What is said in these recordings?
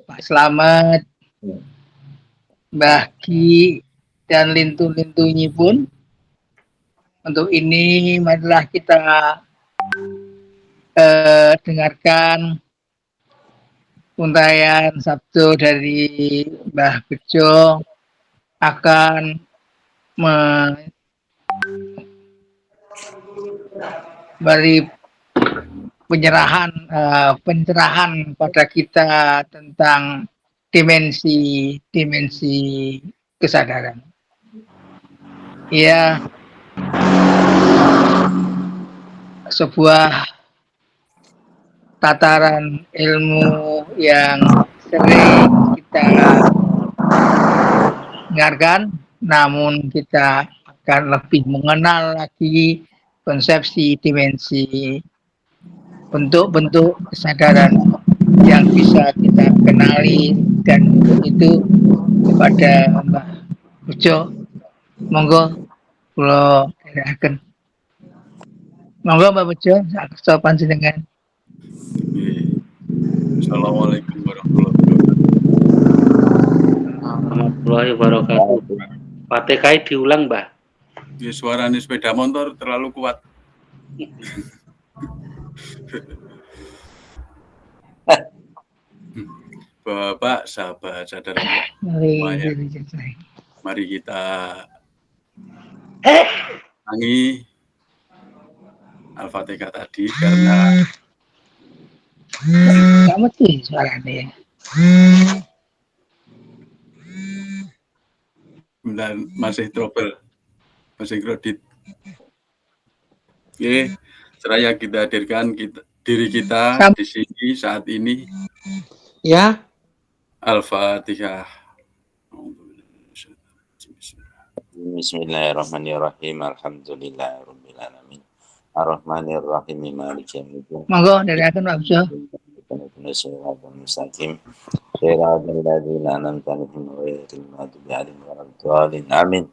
Pak Slamet, Mbah Ki, dan lintu-lintunya pun. Untuk ini marilah kita dengarkan untayan sabdo dari Mbah Bejo akan memberi pencerahan pada kita tentang dimensi kesadaran. Ya, sebuah tataran ilmu yang sering kita dengarkan, namun kita akan lebih mengenal lagi konsepsi dimensi bentuk-bentuk kesadaran yang bisa kita kenali, dan untuk itu kepada Mbah Bejo, monggo kula dherekaken. Monggo Mbah Bejo, sak panjenengan. Assalamualaikum warahmatullahi wabarakatuh. Fatihah diulang, Mbah. Ya, suaranya sepeda motor terlalu kuat. Bapak, sahabat, saudara, mari kita ulangi Al-Fatihah tadi karena kamu tuh suaranya masih trouble, masih kredit. Oke, seraya kita hadirkan diri kita di sini saat ini. Ya. Al-Fatihah. Bismillahirrahmanirrahim. Alhamdulillahirabbil alamin. Arrahmanirrahim. Maliki yaumiddin. Monggo dari akan Pak Bejo. Amin.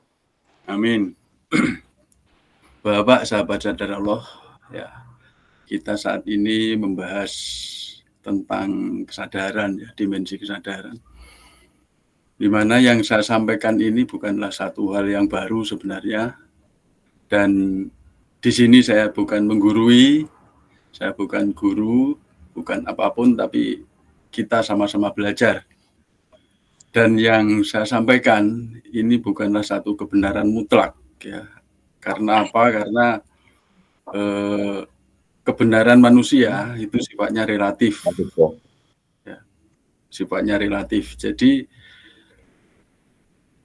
Amin. Bapak, sahabat saudara Allah, ya, kita saat ini membahas tentang kesadaran, ya, dimensi kesadaran. Di mana yang saya sampaikan ini bukanlah satu hal yang baru sebenarnya, dan di sini saya bukan menggurui, saya bukan guru, bukan apapun, tapi kita sama-sama belajar. Dan yang saya sampaikan ini bukanlah satu kebenaran mutlak, ya. Karena apa? Karena kebenaran manusia itu sifatnya relatif, ya, sifatnya relatif. Jadi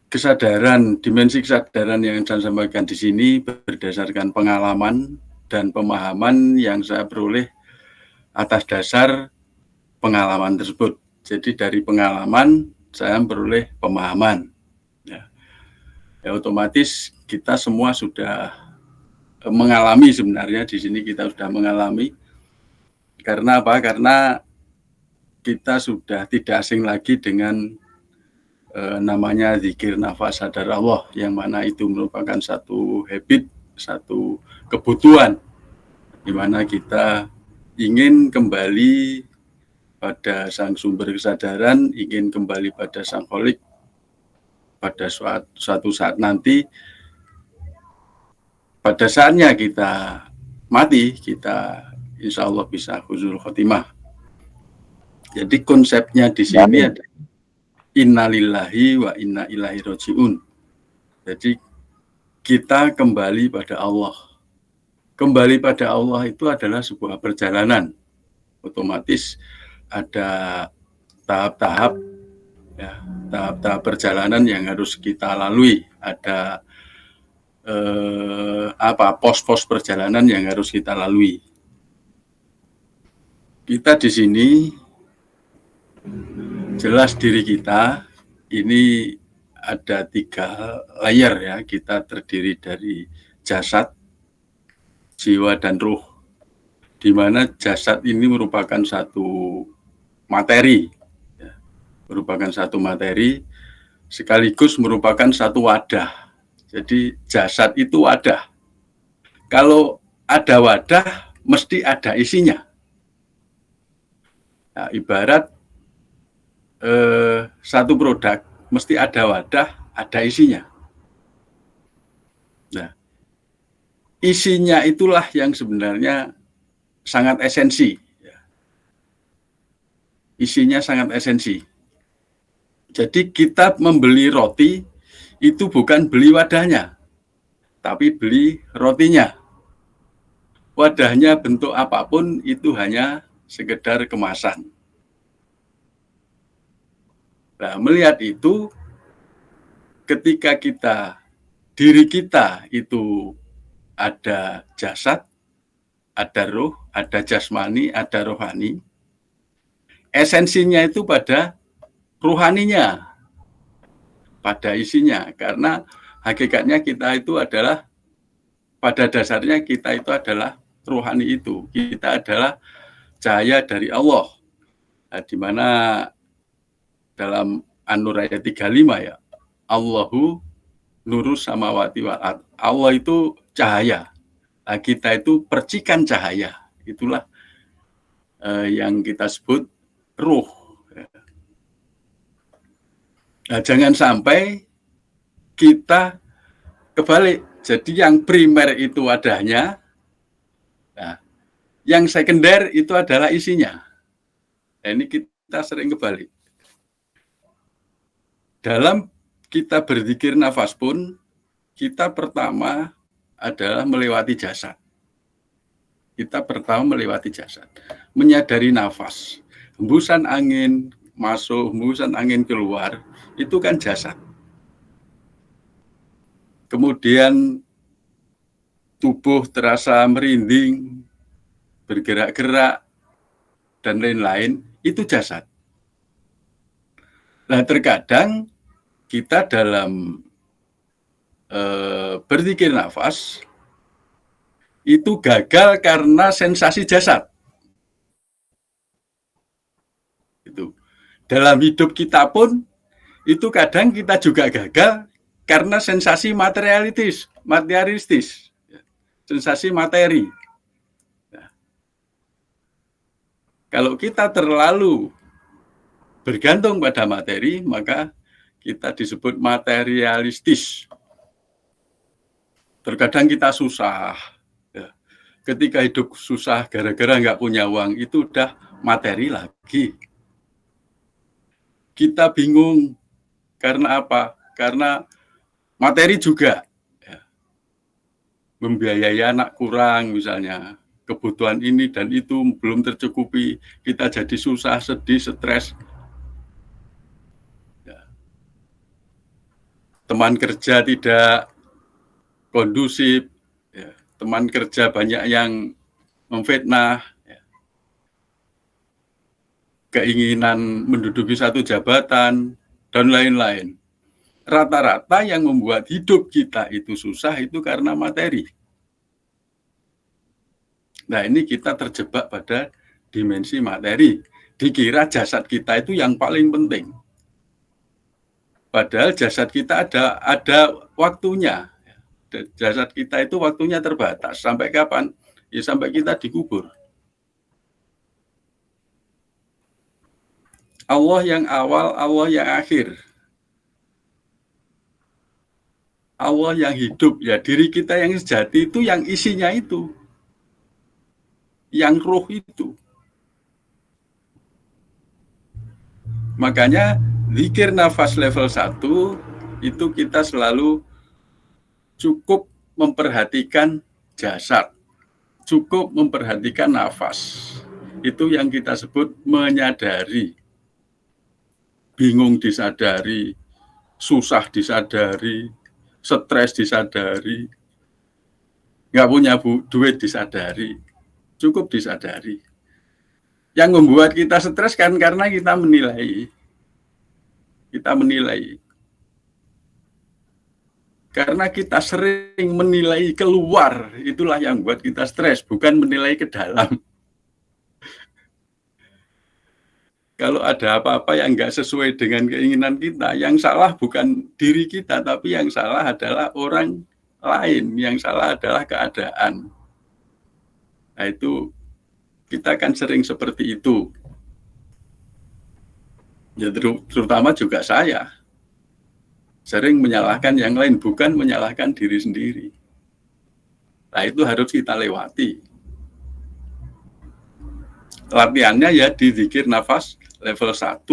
kesadaran, dimensi kesadaran yang saya sampaikan di sini berdasarkan pengalaman dan pemahaman yang saya peroleh atas dasar pengalaman tersebut. Jadi dari pengalaman saya memperoleh pemahaman. Ya, otomatis kita semua sudah mengalami, sebenarnya di sini kita sudah mengalami. Karena apa? Karena kita sudah tidak asing lagi dengan namanya zikir nafas sadar Allah, yang mana itu merupakan satu habit, satu kebutuhan, di mana kita ingin kembali pada sang sumber kesadaran, ingin kembali pada sang kholik pada suatu saat nanti. Pada saatnya kita mati, kita insya Allah bisa husnul khotimah. Jadi konsepnya di sini ada innalillahi wa inna ilaihi rajiun. Jadi kita kembali pada Allah. Kembali pada Allah itu adalah sebuah perjalanan. Otomatis ada tahap-tahap, ya, tahap-tahap perjalanan yang harus kita lalui. Ada pos-pos perjalanan yang harus kita lalui. Kita di sini jelas diri kita ini ada 3 layer, ya. Kita terdiri dari jasad, jiwa, dan ruh. Di mana jasad ini merupakan satu materi, ya, merupakan satu materi sekaligus merupakan satu wadah. Jadi jasad itu wadah. Kalau ada wadah, mesti ada isinya. Nah, ibarat satu produk mesti ada wadah, ada isinya. Nah, isinya itulah yang sebenarnya sangat esensi. Isinya sangat esensi. Jadi kita membeli roti itu bukan beli wadahnya, tapi beli rotinya. Wadahnya bentuk apapun itu hanya sekedar kemasan. Nah, melihat itu, ketika diri kita itu ada jasad, ada roh, ada jasmani, ada rohani. Esensinya itu pada rohaninya, pada isinya. Karena hakikatnya kita itu adalah, pada dasarnya kita itu adalah rohani itu. Kita adalah cahaya dari Allah. Nah, di mana dalam An-Nur ayat 35 ya, Allahu nurus samawati wal ard. Allah itu cahaya. Nah, kita itu percikan cahaya. Itulah yang kita sebut ruh. Nah, jangan sampai kita kebalik. Jadi yang primer itu wadahnya, nah, yang sekunder itu adalah isinya. Nah, ini kita sering kebalik. Dalam kita berzikir nafas pun, kita pertama adalah melewati jasad. Kita pertama melewati jasad. Menyadari nafas. Hembusan angin masuk, hembusan angin keluar, itu kan jasad. Kemudian tubuh terasa merinding, bergerak-gerak, dan lain-lain, itu jasad. Nah, terkadang kita dalam berzikir nafas, itu gagal karena sensasi jasad. Itu. Dalam hidup kita pun, itu kadang kita juga gagal karena sensasi materialistis, sensasi materi. Nah, kalau kita terlalu bergantung pada materi, maka kita disebut materialistis. Terkadang kita susah. Ya. Ketika hidup susah gara-gara nggak punya uang, itu udah materi lagi. Kita bingung karena apa? Karena materi juga. Ya. Membiayai anak kurang misalnya. Kebutuhan ini dan itu belum tercukupi. Kita jadi susah, sedih, stres. Ya. Teman kerja tidak kondusif. Ya. Teman kerja banyak yang memfitnah. Keinginan menduduki satu jabatan, dan lain-lain. Rata-rata yang membuat hidup kita itu susah itu karena materi. Nah, ini kita terjebak pada dimensi materi. Dikira jasad kita itu yang paling penting. Padahal jasad kita ada waktunya. Jasad kita itu waktunya terbatas. Sampai kapan? Ya sampai kita dikubur. Allah yang awal, Allah yang akhir. Allah yang hidup, ya diri kita yang sejati itu yang isinya itu. Yang roh itu. Makanya zikir nafas level 1 itu kita selalu cukup memperhatikan jasad. Cukup memperhatikan nafas. Itu yang kita sebut menyadari. Bingung disadari, susah disadari, stres disadari, nggak punya duit disadari, cukup disadari. Yang membuat kita stres kan karena kita menilai. Karena kita sering menilai keluar, itulah yang buat kita stres, bukan menilai ke dalam. Kalau ada apa-apa yang nggak sesuai dengan keinginan kita, yang salah bukan diri kita, tapi yang salah adalah orang lain, yang salah adalah keadaan. Nah itu, kita kan sering seperti itu. Ya terutama juga saya sering menyalahkan yang lain, bukan menyalahkan diri sendiri. Nah, itu harus kita lewati. Latihannya ya di zikir nafas level 1,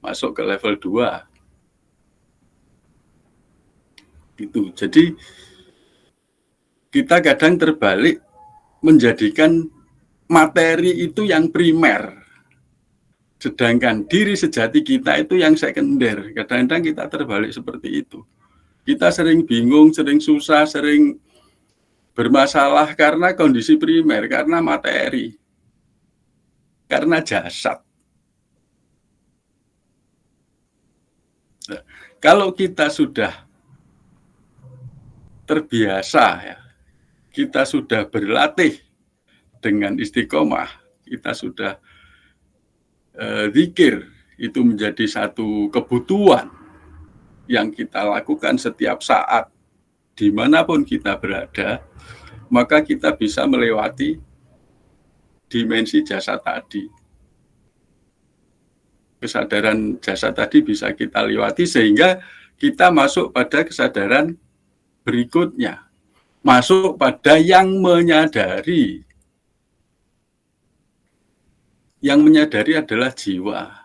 masuk ke level 2. Gitu. Jadi kita kadang terbalik menjadikan materi itu yang primer. Sedangkan diri sejati kita itu yang sekunder. Kadang-kadang kita terbalik seperti itu. Kita sering bingung, sering susah, sering bermasalah karena kondisi primer, karena materi, karena jasad. Nah, kalau kita sudah terbiasa, ya, kita sudah berlatih dengan istiqomah, kita sudah zikir, itu menjadi satu kebutuhan yang kita lakukan setiap saat, dimanapun kita berada, maka kita bisa melewati dimensi jasa tadi. Kesadaran jasa tadi bisa kita lewati sehingga kita masuk pada kesadaran berikutnya. Masuk pada yang menyadari. Yang menyadari adalah jiwa.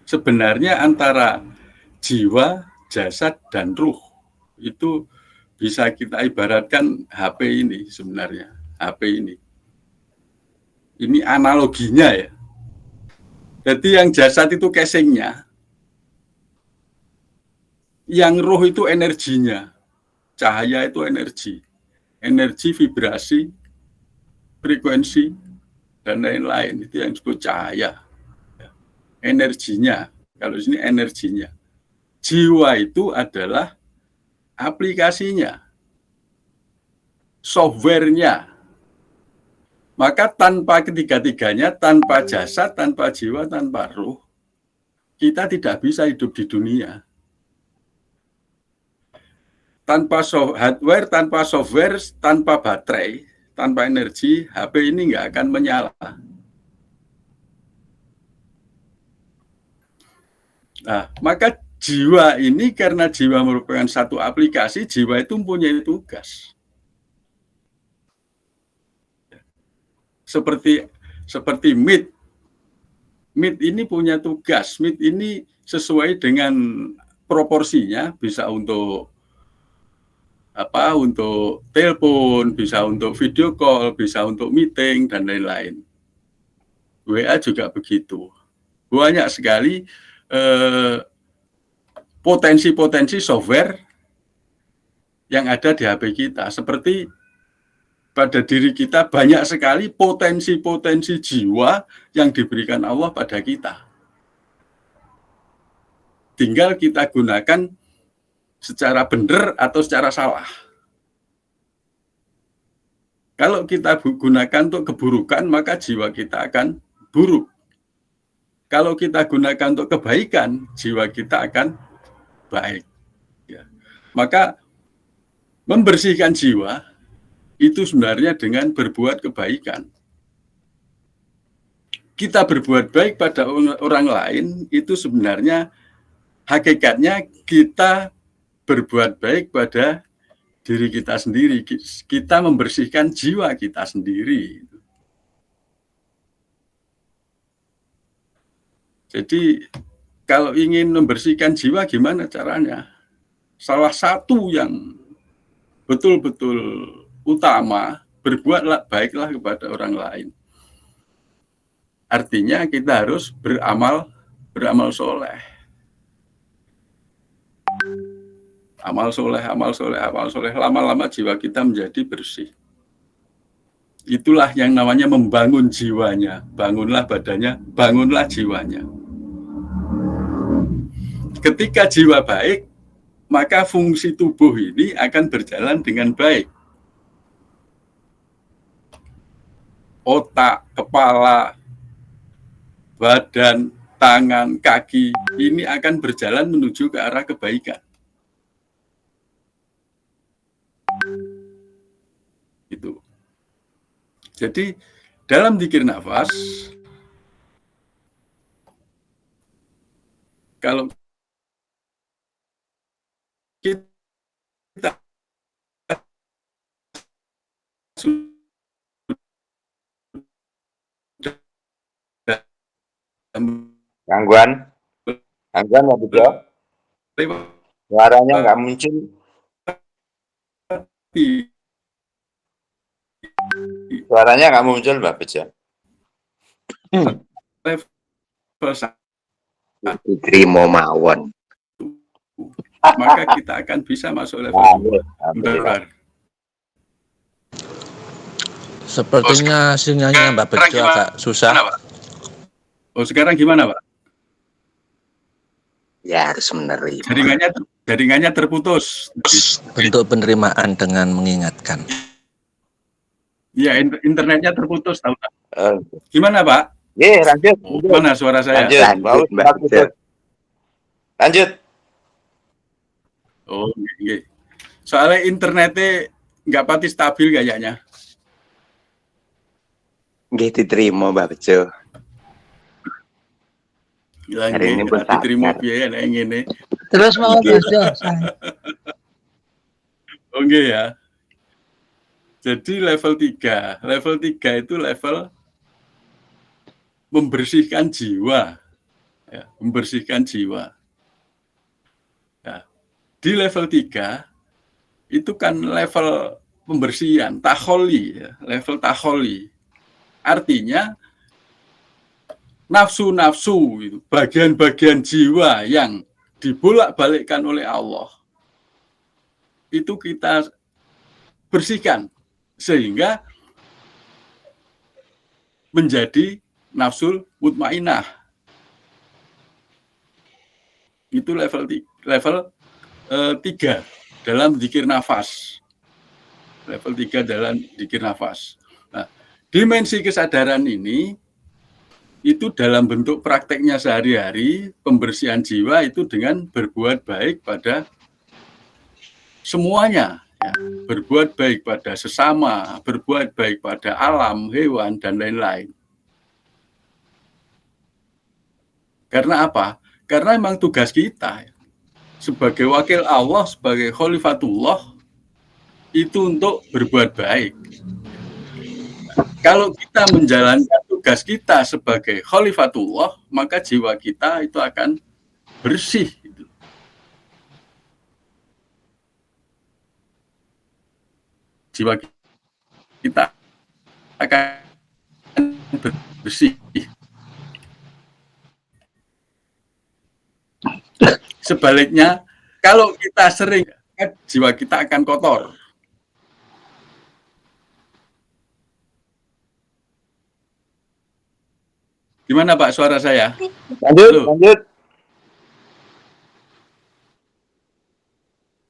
Sebenarnya antara jiwa, jasad, dan ruh itu bisa kita ibaratkan HP ini sebenarnya. HP ini. Ini analoginya ya. Jadi yang jasad itu casingnya. Yang ruh itu energinya. Cahaya itu energi. Energi, vibrasi, frekuensi, dan lain-lain. Itu yang disebut cahaya. Energinya, kalau di sini energinya. Jiwa itu adalah aplikasinya, softwarenya. Maka tanpa ketiga-tiganya, tanpa jasad, tanpa jiwa, tanpa ruh, kita tidak bisa hidup di dunia. Tanpa hardware, tanpa software, tanpa baterai, tanpa energi, HP ini nggak akan menyala. Nah, maka jiwa ini karena jiwa merupakan satu aplikasi, jiwa itu mempunyai tugas. Seperti MIT. MIT ini punya tugas. MIT ini sesuai dengan proporsinya, bisa untuk untuk telepon, bisa untuk video call, bisa untuk meeting dan lain-lain. WA juga begitu. Banyak sekali potensi-potensi software yang ada di HP kita. Seperti pada diri kita banyak sekali potensi-potensi jiwa yang diberikan Allah pada kita. Tinggal kita gunakan secara benar atau secara salah. Kalau kita gunakan untuk keburukan, maka jiwa kita akan buruk. Kalau kita gunakan untuk kebaikan, jiwa kita akan baik. Ya. Maka membersihkan jiwa itu sebenarnya dengan berbuat kebaikan. Kita berbuat baik pada orang lain itu sebenarnya hakikatnya kita berbuat baik pada diri kita sendiri. Kita membersihkan jiwa kita sendiri. Jadi kalau ingin membersihkan jiwa gimana caranya? Salah satu yang betul-betul utama, berbuatlah baiklah kepada orang lain. Artinya kita harus beramal soleh. Amal soleh. Lama-lama jiwa kita menjadi bersih. Itulah yang namanya membangun jiwanya. Bangunlah badannya, bangunlah jiwanya. Ketika jiwa baik, maka fungsi tubuh ini akan berjalan dengan baik. Otak, kepala, badan, tangan, kaki, ini akan berjalan menuju ke arah kebaikan. Itu. Jadi dalam zikir nafas kalau kita sudah Gangguan Pak Bejo, suaranya nggak muncul. Suaranya nggak muncul Pak Bejo. level 1, Diterima mawon. maka kita akan bisa masuk level 2. Bentar. Sepertinya sinyalnya Mbak Bejo agak susah. Gimana, Pak? Oh, sekarang gimana, Pak? Ya harus menerima. Jaringannya terputus. Bentuk penerimaan dengan mengingatkan. Iya, internetnya terputus, tahu tak? Gimana Pak? Lanjut. Mana suara saya? Lanjut, lanjut. Oh, iya. Soalnya internetnya nggak pati stabil kayaknya. Nggih diterima Mbak Bejo. Hari ini pun diterima biaya yang ini. Terus mau Bejo. Oke ya. Jadi level 3. Level 3 itu level membersihkan jiwa. Ya, membersihkan jiwa. Ya. Di level 3 itu kan level pembersihan, takholi, ya, level takholi. Artinya nafsu-nafsu itu, bagian-bagian jiwa yang dibolak-balikkan oleh Allah itu kita bersihkan sehingga menjadi nafsul mutmainah. Itu level 3 dalam dzikir nafas. Level 3 dalam dzikir nafas. Nah, dimensi kesadaran ini itu dalam bentuk prakteknya sehari-hari, pembersihan jiwa itu dengan berbuat baik pada semuanya, ya. Berbuat baik pada sesama, berbuat baik pada alam, hewan, dan lain-lain. Karena apa? Karena memang tugas kita sebagai wakil Allah, sebagai khalifatullah, itu untuk berbuat baik. Kalau kita menjalankan tugas kita sebagai khalifatullah, maka jiwa kita itu akan bersih. Jiwa kita akan bersih. Sebaliknya, kalau kita sering, jiwa kita akan kotor. Gimana Pak suara saya? Lanjut.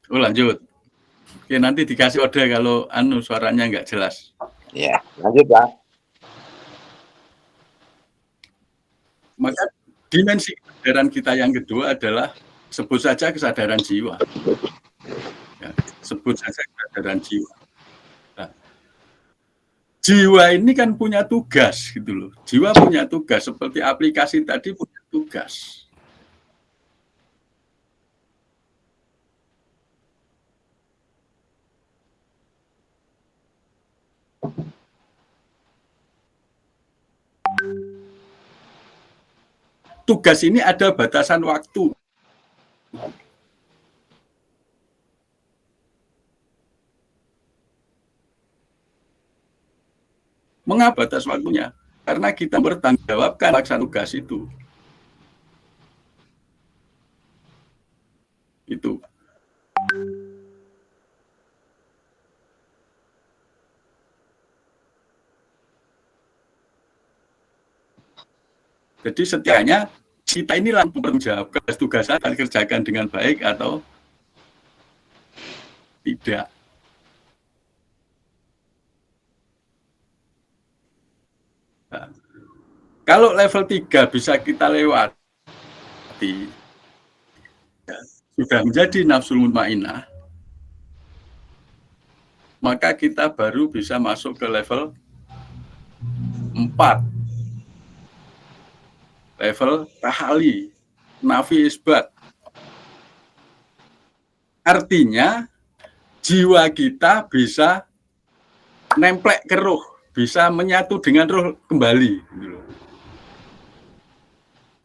Oh lanjut. Oke, nanti dikasih kode kalau suaranya nggak jelas. Ya, lanjut Pak. Maka dimensi kesadaran kita yang kedua adalah sebut saja kesadaran jiwa. Ya, sebut saja kesadaran jiwa. Nah, jiwa ini kan punya tugas gitu loh. Jiwa punya tugas seperti aplikasi tadi punya tugas. Tugas ini ada batasan waktu. Mengapa batas waktunya? Karena kita bertanggung jawabkan laksana tugas itu. Itu. Jadi setianya kita ini langsung bertanggung jawab tugas akan kerjakan dengan baik atau tidak. Nah, kalau level 3 bisa kita lewati, ya, sudah menjadi nafsul mutmainah, maka kita baru bisa masuk ke level 4. Level tahali. nafi isbat. Artinya jiwa kita bisa nemplek ke ruh, bisa menyatu dengan ruh kembali.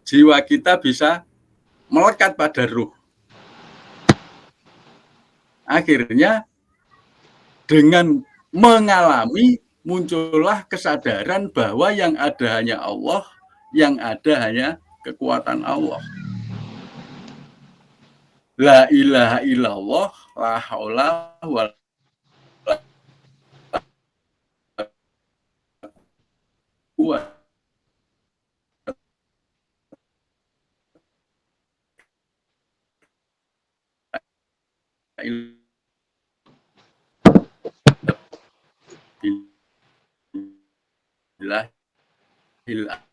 Jiwa kita bisa melekat pada ruh. Akhirnya dengan mengalami muncullah kesadaran bahwa yang ada hanya Allah, yang ada hanya kekuatan Allah. La ilaha illallah, la haula wa la quwwata illa billah.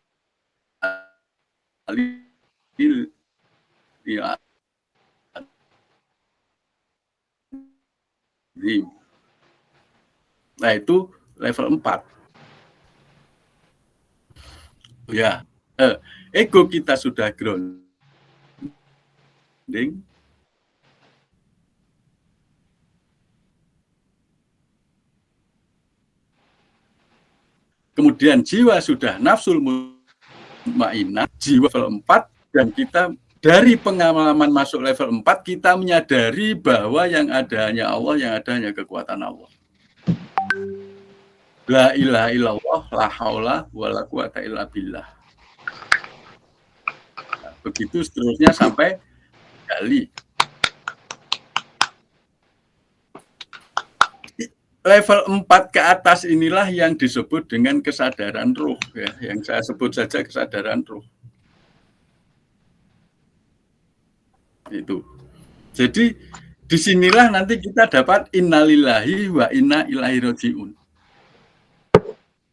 Nah, itu level 4. Ya, ego kita sudah grounding. Kemudian jiwa sudah nafsul mutmainnah, jiwa level 4, dan kita dari pengalaman masuk level 4 kita menyadari bahwa yang ada hanya Allah, yang ada hanya kekuatan Allah. La ilaha illallah, la haula wa la quwwata illa billah. Nah, begitu seterusnya sampai kali. Level 4 ke atas inilah yang disebut dengan kesadaran ruh, ya, yang saya sebut saja kesadaran ruh. Itu. Jadi disinilah nanti kita dapat innalillahi wa inna ilaihi rajiun.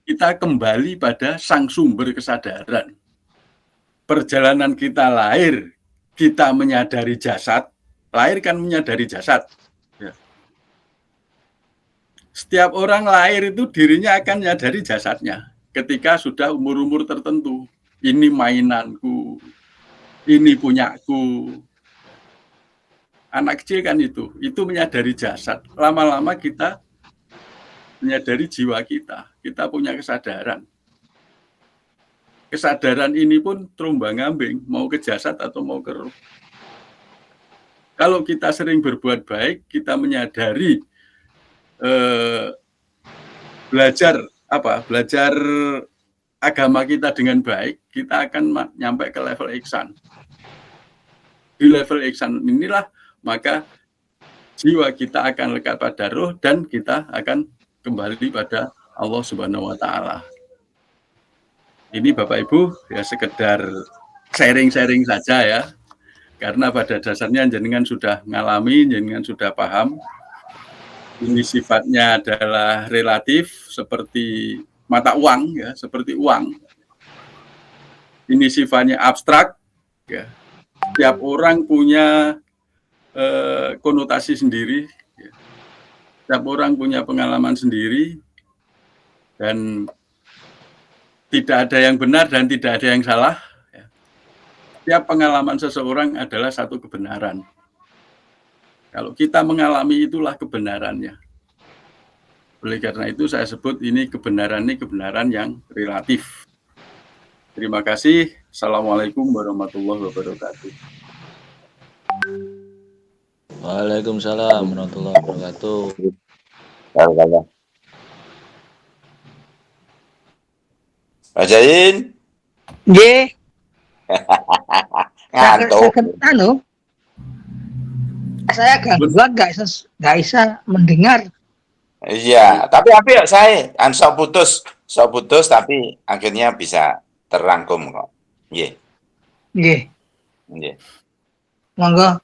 Kita kembali pada sang sumber kesadaran. Perjalanan kita lahir, kita menyadari jasad. Lahir kan menyadari jasad. Ya. Setiap orang lahir itu dirinya akan menyadari jasadnya. Ketika sudah umur-umur tertentu. Ini mainanku, ini punyaku. Anak kecil kan itu menyadari jasad. Lama-lama kita menyadari jiwa kita punya kesadaran. Kesadaran ini pun terombang-ambing, mau ke jasad atau mau ke ruh. Kalau kita sering berbuat baik, kita menyadari belajar agama kita dengan baik, kita akan nyampe ke level ihsan. Di level ihsan inilah maka jiwa kita akan lekat pada ruh dan kita akan kembali pada Allah Subhanahu wa taala. Ini Bapak Ibu ya sekedar sharing-sharing saja ya. Karena pada dasarnya jenengan sudah ngalami, jenengan sudah paham. Ini sifatnya adalah relatif seperti mata uang ya, seperti uang. Ini sifatnya abstrak ya. Setiap orang punya konotasi sendiri ya. Setiap orang punya pengalaman sendiri dan tidak ada yang benar dan tidak ada yang salah ya. Setiap pengalaman seseorang adalah satu kebenaran. Kalau kita mengalami itulah kebenarannya. Oleh karena itu saya sebut ini kebenaran yang relatif. Terima kasih. Assalamualaikum warahmatullahi wabarakatuh. Waalaikumsalam warahmatullahi wabarakatuh. Pak Jain. Nggih. Ngantuk. Saya gangguan nggak bisa mendengar. Iya, tapi ya saya sok putus tapi akhirnya bisa terangkum kok. Nggih. Nggih. Nggih. Monggo.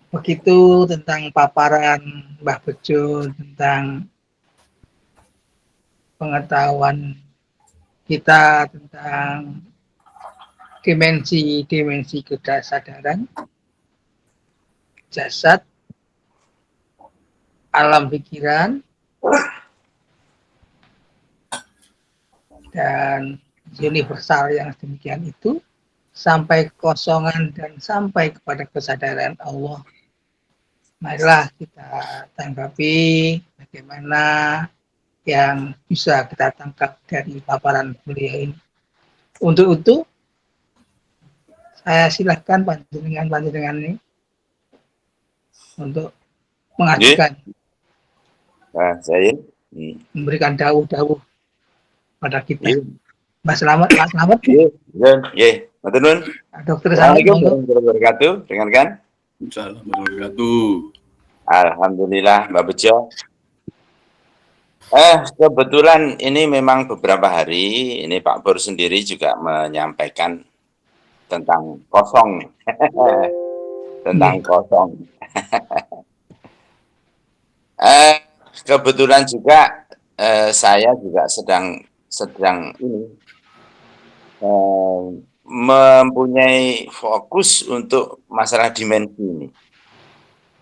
Begitu tentang paparan Mbah Bejo tentang pengetahuan kita tentang dimensi kesadaran, jasad, alam pikiran, dan universal yang demikian itu. sampai kekosongan dan sampai kepada kesadaran Allah. Marilah kita tanggapi bagaimana yang bisa kita tangkap dari paparan beliau ini. Untuk itu, saya silahkan panjenengan ini untuk mengajukan, Nah, saya memberikan dawuh-dawuh pada kita. Mas Slamet, Matur nuwun. Dokter Slamet, Assalamualaikum monggo. warahmatullahi wabarakatuh. Dengarkan. Assalamualaikum warahmatullahi wabarakatuh. Alhamdulillah, Mbak Bejo. Kebetulan ini memang beberapa hari ini Pak Bor sendiri juga menyampaikan tentang kosong, tentang kosong. Kebetulan juga saya juga sedang ini mempunyai fokus untuk masalah dimensi ini.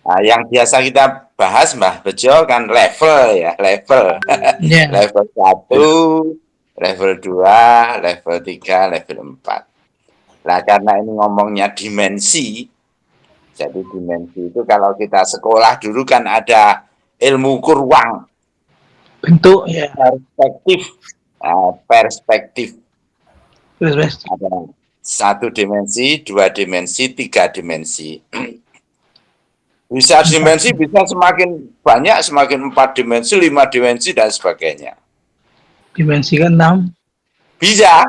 Nah, yang biasa kita bahas Mbah Bejo kan level ya, level. Yeah. Level 1, level 2, level 3, level 4. Nah, karena ini ngomongnya dimensi, jadi dimensi itu kalau kita sekolah dulu kan ada ilmu ukur ruang, Bentuk ya. Perspektif. Terus. Ada 1 dimensi, 2 dimensi, 3 dimensi. Bisa dimensi bisa semakin banyak, semakin 4 dimensi, 5 dimensi dan sebagainya. Dimensi ke-6. Bisa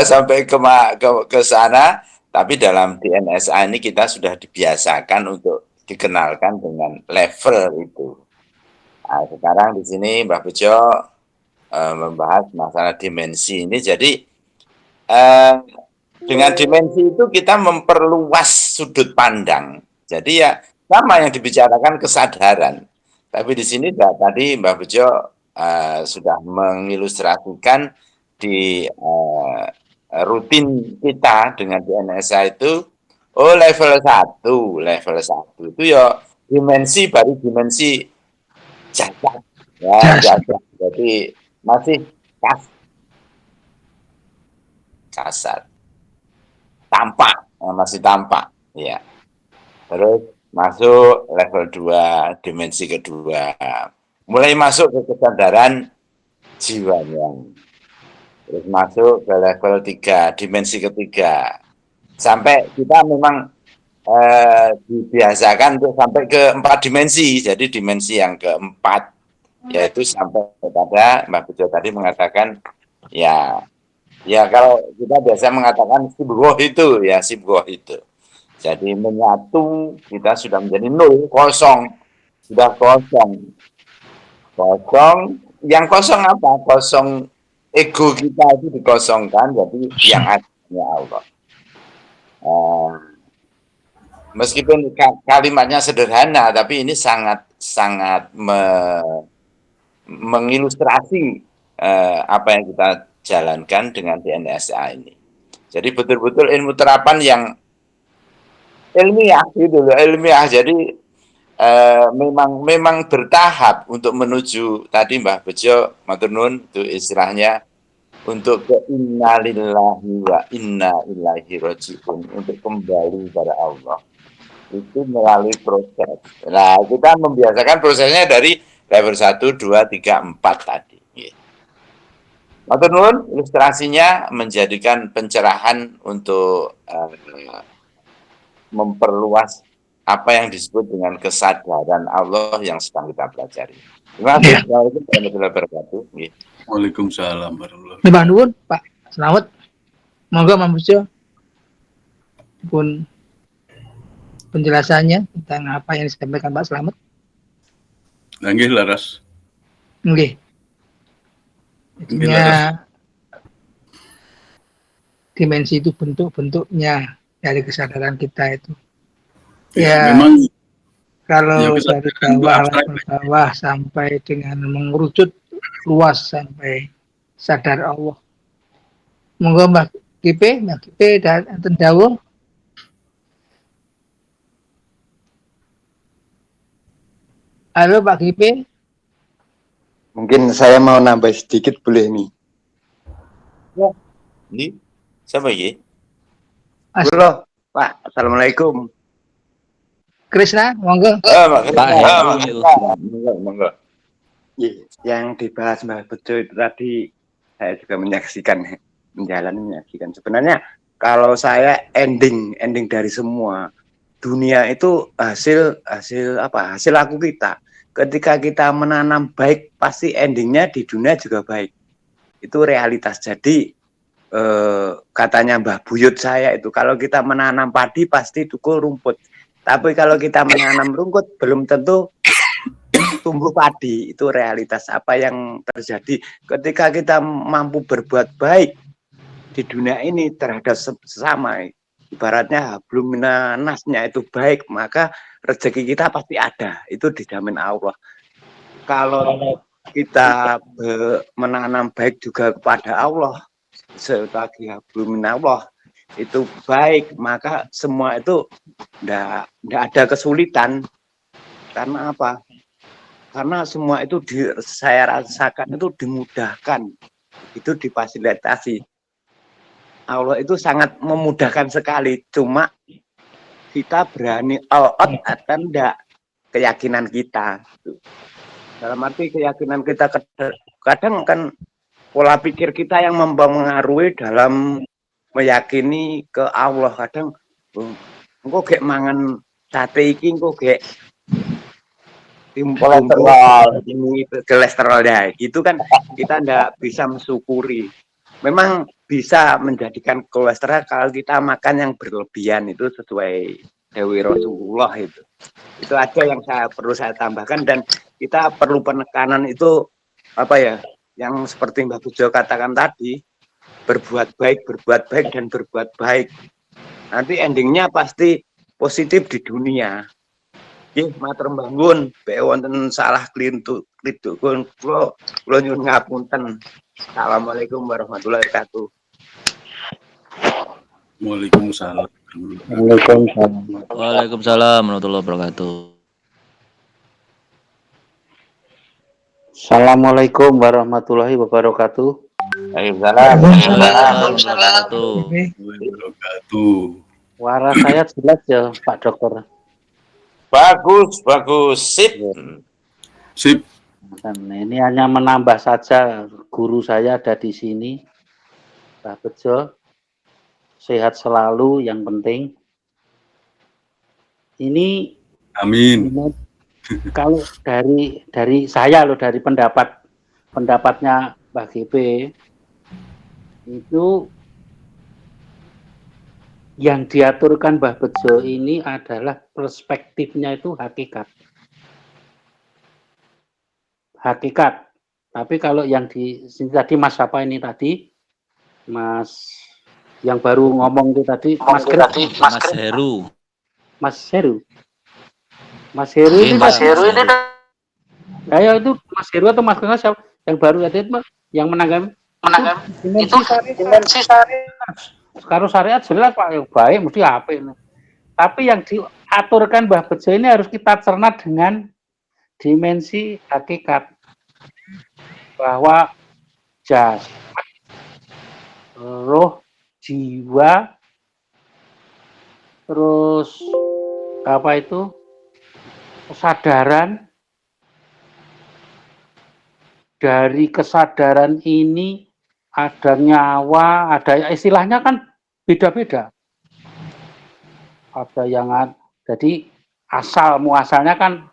sampai ke sana, tapi dalam DNSA ini kita sudah dibiasakan untuk dikenalkan dengan level itu. Nah, sekarang di sini Mbak Bejo membahas masalah dimensi ini. Jadi dengan dimensi itu kita memperluas sudut pandang. Jadi ya sama yang dibicarakan kesadaran. Tapi di sini tadi Mbak Bejo sudah mengilustrasikan di rutin kita dengan DNSA itu, level 1 itu ya dimensi baru dimensi jagat. Ya, jagat. Jadi masih kasar. Tampak, masih tampak, ya. Terus masuk level 2, dimensi kedua. Mulai masuk ke kesadaran jiwanya. Terus masuk ke level 3, dimensi ketiga. Sampai kita memang dibiasakan untuk sampai ke 4 dimensi. Jadi dimensi yang keempat, yaitu sampai kepada Mbak Bejo tadi mengatakan, ya kalau kita biasa mengatakan sibgoh itu. Jadi menyatu, kita sudah menjadi 0, kosong. Sudah kosong. Kosong, yang kosong apa? Kosong ego kita itu dikosongkan, jadi yang adanya Allah. Meskipun kalimatnya sederhana, tapi ini sangat mengilustrasi apa yang kita jalankan dengan DNSA ini. Jadi betul-betul ilmu terapan yang ilmiah gitu loh, ilmiah. Jadi memang bertahap untuk menuju tadi Mbah Bejo matur nuwun itu istilahnya untuk ke innalillahi wa inna ilaihi rajiun, untuk kembali kepada Allah. Itu melalui proses. Nah, kita membiasakan prosesnya dari level 1, 2, 3, 4 tadi. Matur nuwun, ilustrasinya menjadikan pencerahan untuk memperluas apa yang disebut dengan kesadaran Allah yang sedang kita pelajari. Terima kasih. Assalamualaikum warahmatullahi wabarakatuh. Waalaikumsalam warahmatullahi wabarakatuh. Mbak nuwun, Pak Slamet. Monggo Mbak Bejo pun penjelasannya tentang apa yang disampaikan Pak Slamet. Nggih laras. Nggih. Jadinya dimensi itu bentuk-bentuknya dari kesadaran kita itu. Ya, memang kalau ya, dari bawah sampai dengan mengerucut luas sampai sadar Allah. Monggo Mbak Kipe dan enten dawuh. Halo Pak Kipe. Mungkin saya mau nambah sedikit boleh nih. Ya. Ini siapa ini? Halo, Pak. Assalamualaikum. Krishna, monggo. Pak Heru. Monggo. Yang dibahas Mbak Bejo itu tadi saya juga menyaksikan. Sebenarnya kalau saya ending dari semua dunia itu hasil laku kita. Ketika kita menanam baik, pasti endingnya di dunia juga baik. Itu realitas. Jadi katanya Mbah Buyut saya itu, kalau kita menanam padi pasti tukul rumput. Tapi kalau kita menanam rumput belum tentu tumbuh padi. Itu realitas apa yang terjadi ketika kita mampu berbuat baik di dunia ini terhadap sesama. Ibaratnya hablum minannasnya itu baik, maka rezeki kita pasti ada. Itu dijamin Allah. Kalau kita menanam baik juga kepada Allah, sebagai hablum minallah, itu baik, maka semua itu ndak ada kesulitan. Karena apa? Karena semua itu saya rasakan itu dimudahkan, itu difasilitasi. Allah itu sangat memudahkan sekali, cuma kita berani all out atau enggak, keyakinan kita. Dalam arti keyakinan kita kadang kan pola pikir kita yang mempengaruhi dalam meyakini ke Allah. Kadang engko gek mangan sate iki engko gek kolesterol ya, gitu kan kita ndak bisa mensyukuri. Memang bisa menjadikan kolesterol kalau kita makan yang berlebihan, itu sesuai Dewi Rasulullah itu. Itu aja yang perlu saya tambahkan, dan kita perlu penekanan itu apa ya? Yang seperti Mbak Bejo katakan tadi, berbuat baik dan berbuat baik. Nanti endingnya pasti positif di dunia. Nggih, matur mbangun, bae wonten salah klintu kula nyuwun ngapunten. Assalamualaikum warahmatullahi wabarakatuh. Waalaikumsalam. Waalaikumsalam warahmatullahi wabarakatuh. Assalamualaikum warahmatullahi wabarakatuh. Waalaikumsalam. Waalaikumsalam Wabarakatuh. Suara saya jelas ya, Pak Dokter. Bagus, sip. Sip. Dan ini hanya menambah saja, guru saya ada di sini, Pak Bejo. Sehat selalu, yang penting. Ini Amin. Kalau dari saya loh, dari pendapatnya Mbak GP, itu yang diaturkan Mbah Bejo ini adalah perspektifnya itu hakikat. Tapi kalau yang di sini tadi Mas apa ini tadi, Mas yang baru ngomong itu tadi, Mas Heru. ini ayo itu Mas Heru atau Mas Kena siapa yang baru tadi itu yang menanggapi dimensi syariat. Sekarang syariat jelas Pak, yang baik mesti apa ini. Tapi yang diaturkan Mbah Bejo ini harus kita cerna dengan dimensi hakikat, bahwa jasad, roh, jiwa, terus apa itu, kesadaran. Dari kesadaran ini ada nyawa, ada istilahnya kan beda-beda. Ada yang jadi muasalnya kan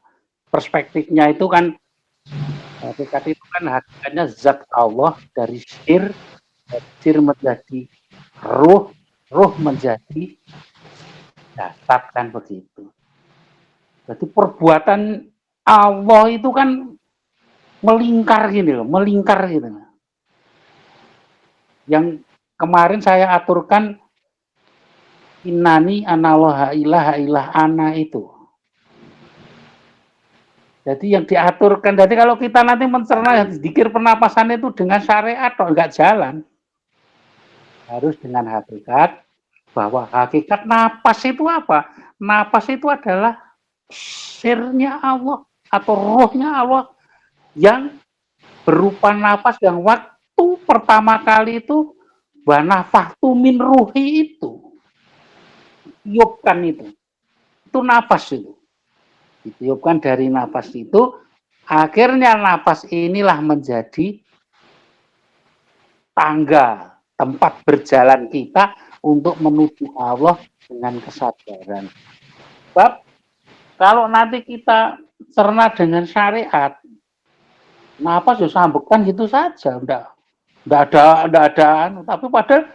perspektifnya itu kan hakikat itu kan hakikatnya zat Allah, dari sir menjadi ruh menjadi jasad, kan begitu. Jadi perbuatan Allah itu kan melingkar gitu. Yang kemarin saya aturkan innani anallaha ilaha ana itu. Jadi yang diaturkan, jadi kalau kita nanti mencerna zikir pernapasan itu dengan syariat kok enggak jalan. Harus dengan hakikat, bahwa hakikat napas itu apa? Napas itu adalah sirnya Allah atau rohnya Allah yang berupa napas, yang waktu pertama kali itu wa nafahtu min ruhi itu. ditiupkan itu napas itu. Ditiupkan dari napas itu, akhirnya napas inilah menjadi tangga, tempat berjalan kita untuk menuju Allah dengan kesadaran. Sebab kalau nanti kita cerna dengan syariat, napas ya sambungkan gitu saja, enggak ada, tapi padahal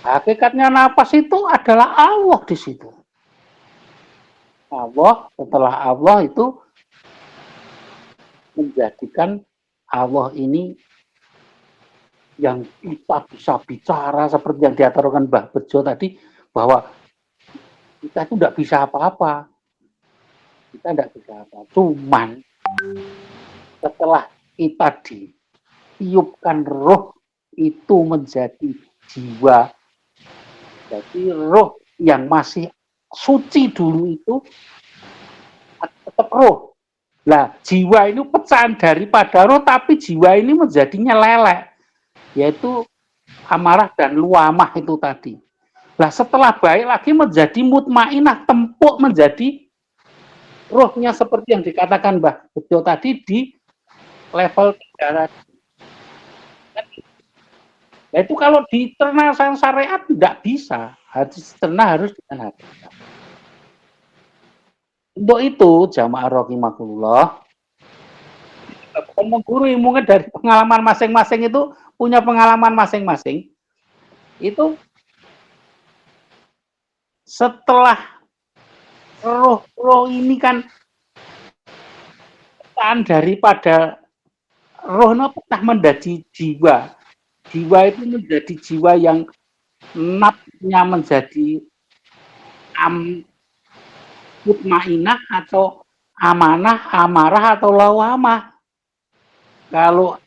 hakikatnya napas itu adalah Allah di situ. Allah, setelah Allah itu menjadikan Allah ini yang kita bisa bicara seperti yang diaturkan Mbah Bejo tadi, bahwa kita itu tidak bisa apa-apa. Kita tidak bisa apa. Cuman setelah kita ditiupkan roh itu menjadi jiwa. Jadi roh yang masih suci dulu itu tetap roh. Nah, jiwa ini pecahan daripada roh, tapi jiwa ini menjadinya lelek, yaitu amarah dan luamah itu tadi. Nah, setelah baik lagi menjadi mutmainah, tempuk menjadi rohnya seperti yang dikatakan Mbah Bejo tadi di level 3 tadi. Nah, itu kalau diterna syariat tidak bisa, harus dengan hati. Untuk itu jamaah rahimakumullah, guru mungkin dari pengalaman masing-masing itu punya pengalaman masing-masing. Itu setelah roh ini kan daripada roh pernah menjadi jiwa. Jiwa itu menjadi jiwa yang nafsunya menjadi mutmainah atau amanah, amarah atau lawamah. Kalau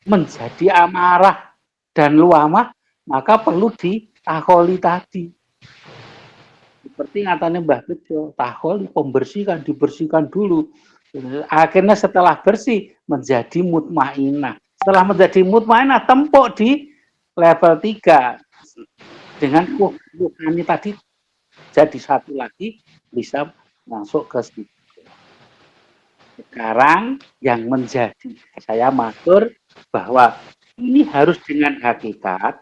menjadi amarah dan luamah, maka perlu ditaholi tadi. Seperti katanya Mbah Bejo, taholi pembersihkan, dibersihkan dulu. Akhirnya setelah bersih menjadi mutmainah. Setelah menjadi mutmainah, tempuk di level 3 dengan ruhani tadi jadi satu lagi, bisa masuk ke situ. Sekarang yang menjadi saya matur bahwa ini harus dengan hakikat.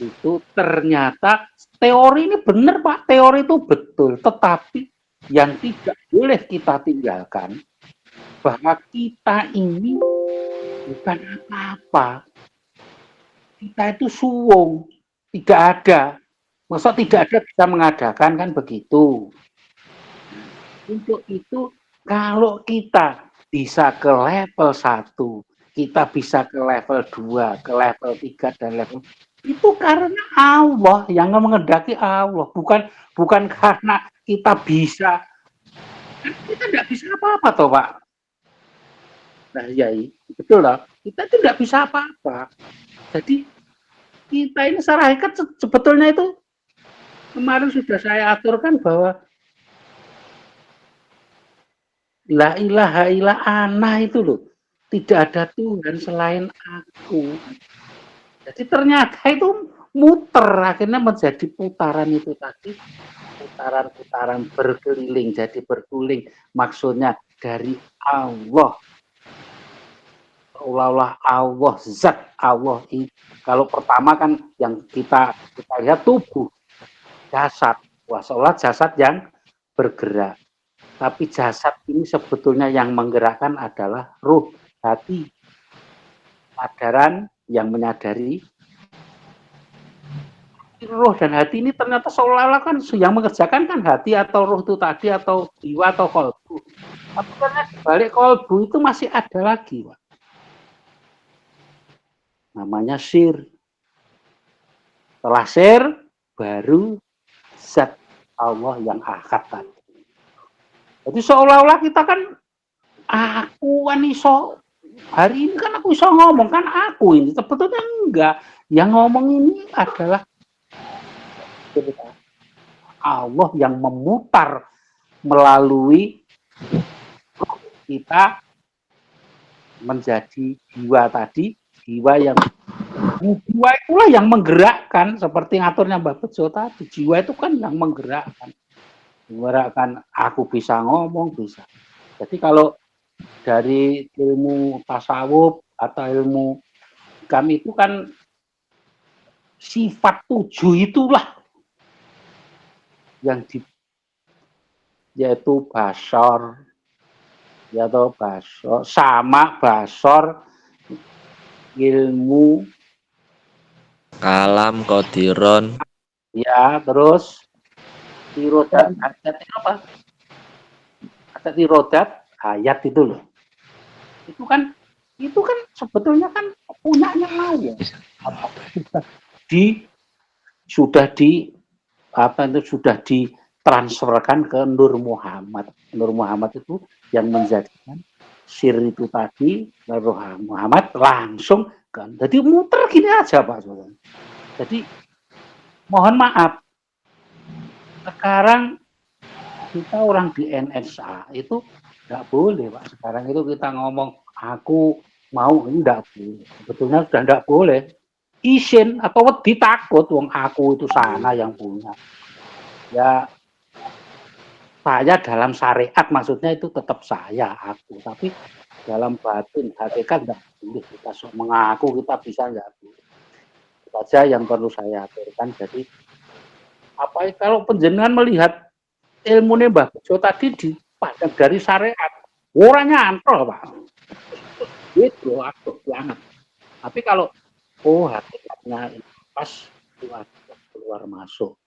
Itu ternyata teori ini benar Pak, teori itu betul, tetapi yang tidak boleh kita tinggalkan bahwa kita ini bukan apa-apa, kita itu suwung, tidak ada, masa tidak ada bisa mengadakan, kan begitu. Untuk itu kalau kita bisa ke level 1, kita bisa ke level 2, ke level 3 dan level itu karena Allah yang mengendaki Allah, bukan karena kita bisa. Kita tidak bisa apa-apa toh Pak. Nah ya betul lah, kita tidak bisa apa-apa. Jadi kita ini secara hakikat sebetulnya itu kemarin sudah saya aturkan bahwa la ilaha illa ana itu loh, tidak ada Tuhan selain aku. Jadi ternyata itu muter, akhirnya menjadi putaran itu tadi, putaran-putaran berkeliling, jadi berguling. Maksudnya dari Allah, seolah-olah Allah, zat Allah itu. Kalau pertama kan yang kita lihat tubuh, jasad, wah seolah jasad yang bergerak. Tapi jasad ini sebetulnya yang menggerakkan adalah ruh, hati, kesadaran yang menyadari. Roh dan hati ini ternyata seolah-olah kan yang mengerjakan kan hati atau roh itu tadi, atau jiwa atau kolbu. Tapi karena di balik kolbu itu masih ada lagi, Pak. Namanya sir. Setelah sir, baru zat Allah yang ahad tadi. Jadi seolah-olah kita kan, aku kan iso, hari ini kan aku iso ngomong, kan aku ini. Sebetulnya enggak. Yang ngomong ini adalah Allah yang memutar melalui kita menjadi jiwa tadi, jiwa yang Jiwa itulah yang menggerakkan, seperti ngaturnya Mbak Bejo tadi. Jiwa itu kan yang menggerakkan. Menggerakkan aku bisa ngomong, bisa. Jadi kalau dari ilmu tasawuf atau ilmu kami itu kan sifat 7 itulah yang yaitu basor, yaitu basor, sama basor, ilmu, Kalam, Qadiron. ya, terus tirodat, ayat apa? Ada tirodat, ayat itu loh. Itu kan sebetulnya kan punyanya Allah. Sudah ditransferkan ke Nur Muhammad. Nur Muhammad itu yang menjadikan sir itu tadi, Nur Muhammad langsung kan. Jadi muter gini aja Pak. Jadi mohon maaf, sekarang kita orang di NSA itu nggak boleh Pak. Sekarang itu kita ngomong aku mau, ini nggak boleh. Sebetulnya sudah nggak boleh. Isin atau wedi takut, wong aku itu sana yang punya. Ya saya dalam syariat maksudnya itu tetap saya, aku. Tapi dalam batin, hakikat nggak boleh kita mengaku kita bisa, nggak boleh. Itu saja yang perlu saya aturkan. Jadi apa kalau penjenengan melihat ilmu Mbah Bejo tadi dipandang dari syariat, orangnya antol Pak. Itu aku banget. Tapi kalau hakikatnya pas keluar masuk,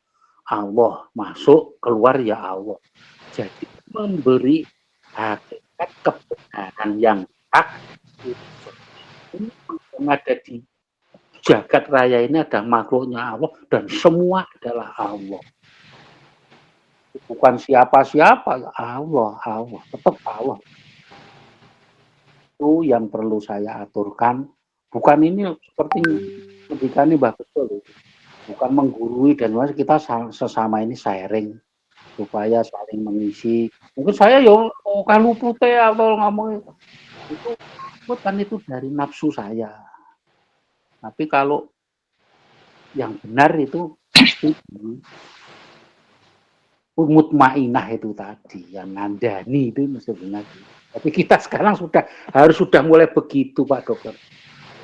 Allah masuk keluar ya Allah. Jadi memberi hakikat kebenaran yang hak yang ada di jagat raya ini ada makhluknya Allah dan semua adalah Allah. Bukan siapa-siapa, Allah, tetap Allah. Itu yang perlu saya aturkan. Bukan ini seperti pendidikan Mbah Bejo, bukan menggurui dan kita sesama ini sharing supaya saling mengisi. Mungkin saya kalau putih atau ngomong itu bukan itu dari nafsu saya. Tapi kalau yang benar itu pasti mutmainah itu tadi yang ngandani itu mesti benar. Tapi kita sekarang harus mulai begitu Pak Dokter.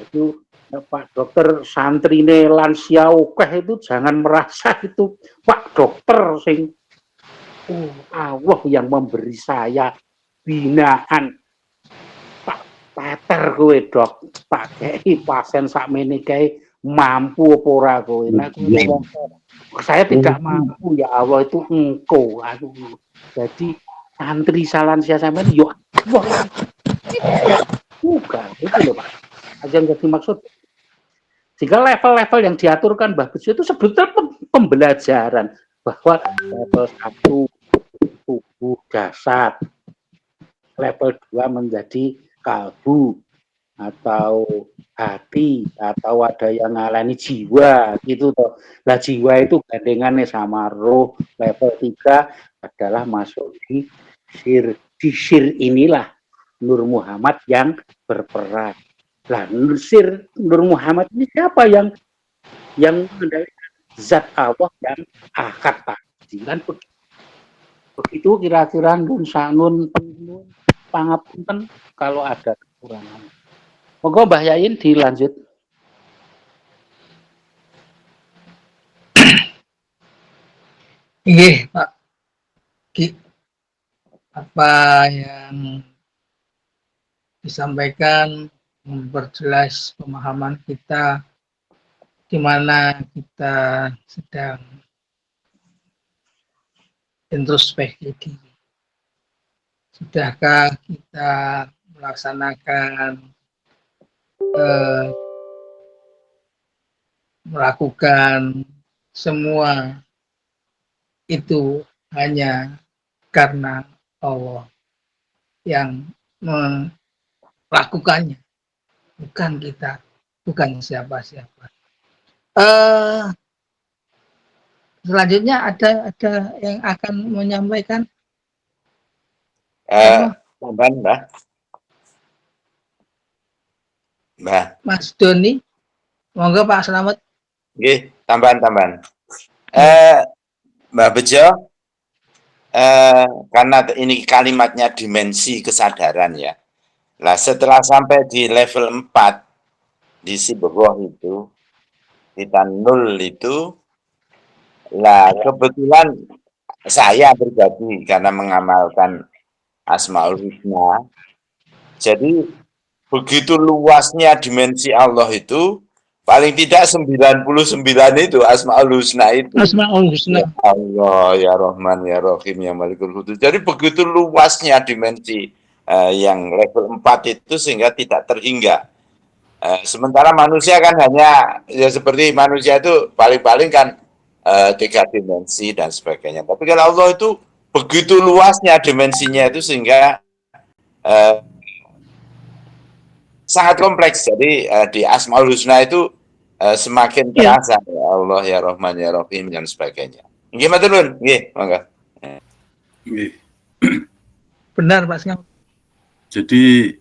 Itu Pak Dokter santrine lansia okeh itu jangan merasa itu Pak Dokter sing Allah yang memberi saya binaan Pak Peter kowe Dok pakai pasien sakmene kae mampu apa ora kowe. Nah, saya tidak mampu ya Allah itu engkau. Jadi santri salansia sampean yo Allah bukan itu loh Pak. Yang jadi maksud jika level-level yang diaturkan Mbah Bejo itu sebetulnya pembelajaran bahwa level 1 tubuh jasad, level 2 menjadi kalbu atau hati atau ada yang ngalami jiwa gitu toh. Lah jiwa itu gandengannya sama roh. Level 3 adalah masuk di sir inilah Nur Muhammad yang berperan. Lah Nur Muhammad ini siapa yang mengendalikan zat Allah yang akad tadi kan begitu kira-kira nun sanun pangapunten kalau ada kekurangan. Moga Mbah Yayin dilanjut. Iya Pak Ki, apa yang disampaikan memperjelas pemahaman kita di mana kita sedang introspeksi diri. Sudahkah kita melaksanakan melakukan semua itu hanya karena Allah yang melakukannya, bukan kita, bukan siapa-siapa. Selanjutnya ada yang akan menyampaikan. Mbak. Mas Doni, Monggo Pak Slamet. Nggih, tambahan. Mbak Bejo, karena ini kalimatnya dimensi kesadaran ya. Nah, setelah sampai di level 4 di Sibogoh itu, kita 0 itu, lah kebetulan saya pribadi karena mengamalkan Asmaul Husna, jadi begitu luasnya dimensi Allah itu, paling tidak 99 itu Asmaul Husna itu. Asmaul Husna. Ya Allah, ya Rahman, ya Rahim, ya Malikul Qudus. Jadi begitu luasnya dimensi yang level 4 itu sehingga tidak terhingga. Sementara manusia kan hanya, ya seperti manusia itu paling-paling kan 3 dimensi dan sebagainya. Tapi kalau Allah itu begitu luasnya dimensinya itu sehingga sangat kompleks. Jadi di Asmaul Husna itu semakin terasa ya Allah, ya Rahman, ya Rahim dan sebagainya. Nggih matur nuwun, nggih, monggo. Nggih. Benar Pak Slamet. Jadi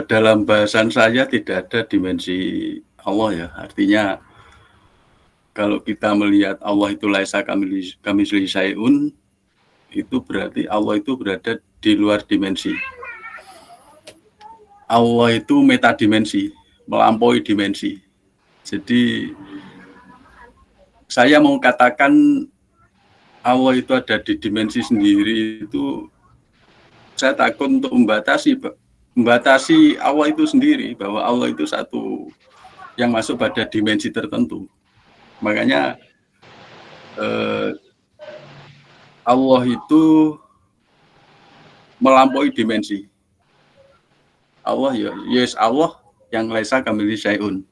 dalam bahasan saya tidak ada dimensi Allah ya. Artinya kalau kita melihat Allah itu laisa kamitslihi syai'un, itu berarti Allah itu berada di luar dimensi. Allah itu metadimensi, melampaui dimensi. Jadi saya mau katakan Allah itu ada di dimensi sendiri itu, saya takut untuk membatasi Allah itu sendiri, bahwa Allah itu satu yang masuk pada dimensi tertentu. Makanya Allah itu melampaui dimensi. Allah ya, yes Allah yang laisa kamitslihi syai'un.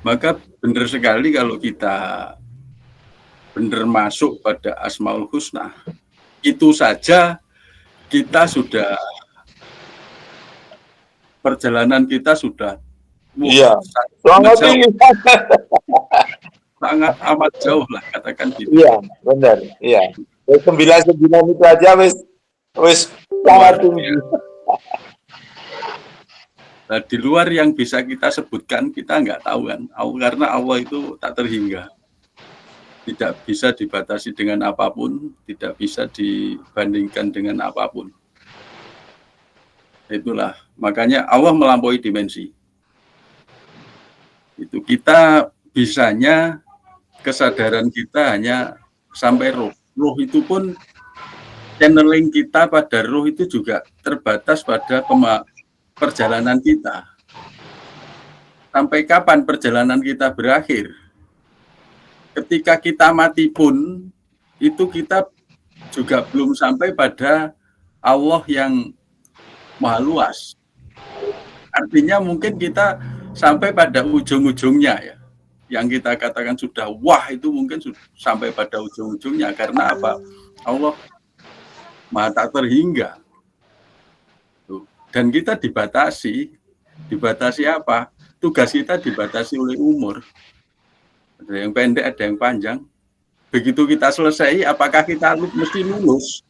Maka benar sekali kalau kita benar masuk pada Asmaul Husna, itu saja kita sudah, perjalanan kita sudah Iya, sangat amat jauh lah, katakan gitu. Iya, benar. Iya. 99 itu aja wis sangat tinggi. Nah, di luar yang bisa kita sebutkan kita nggak tahu kan, karena Allah itu tak terhingga, tidak bisa dibatasi dengan apapun, tidak bisa dibandingkan dengan apapun. Itulah makanya Allah melampaui dimensi. Itu kita bisanya kesadaran kita hanya sampai roh. Roh itu pun channeling kita pada roh itu juga terbatas pada perjalanan kita. Sampai kapan perjalanan kita berakhir? Ketika kita mati pun, itu kita juga belum sampai pada Allah yang maha luas. Artinya mungkin kita sampai pada ujung-ujungnya ya. Yang kita katakan sudah wah itu mungkin sampai pada ujung-ujungnya. Karena apa? Allah maha tak terhingga. Dan kita dibatasi apa? Tugas kita dibatasi oleh umur. Ada yang pendek, ada yang panjang. Begitu kita selesai, apakah kita mesti lulus?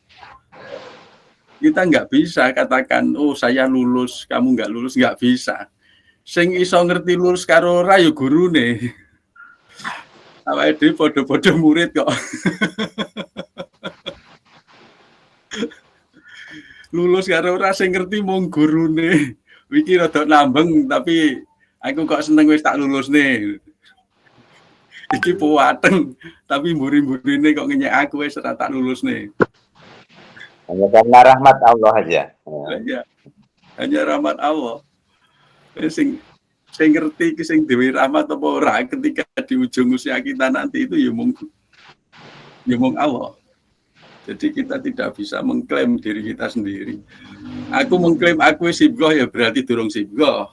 Kita nggak bisa katakan, oh saya lulus, kamu nggak lulus, nggak bisa. Sing iso ngerti lulus karo ora ya gurune. Awake dhewe padha-padha murid kok. Lulus karo ora sing ngerti mung gurune. Iki rada nambeng tapi aku kok seneng wis tak lulusne. Iki puwateng tapi mburi-mburine kok ngenyek aku wis ora tak lulusne. Hanya karena rahmat Allah aja. Hanya rahmat Allah. Sing ngerti sing dhewe rahmat apa ora ketika di ujung usia kita nanti itu ya mung Allah. Jadi kita tidak bisa mengklaim diri kita sendiri. Aku mengklaim aku sibgoh ya berarti durung sibgoh.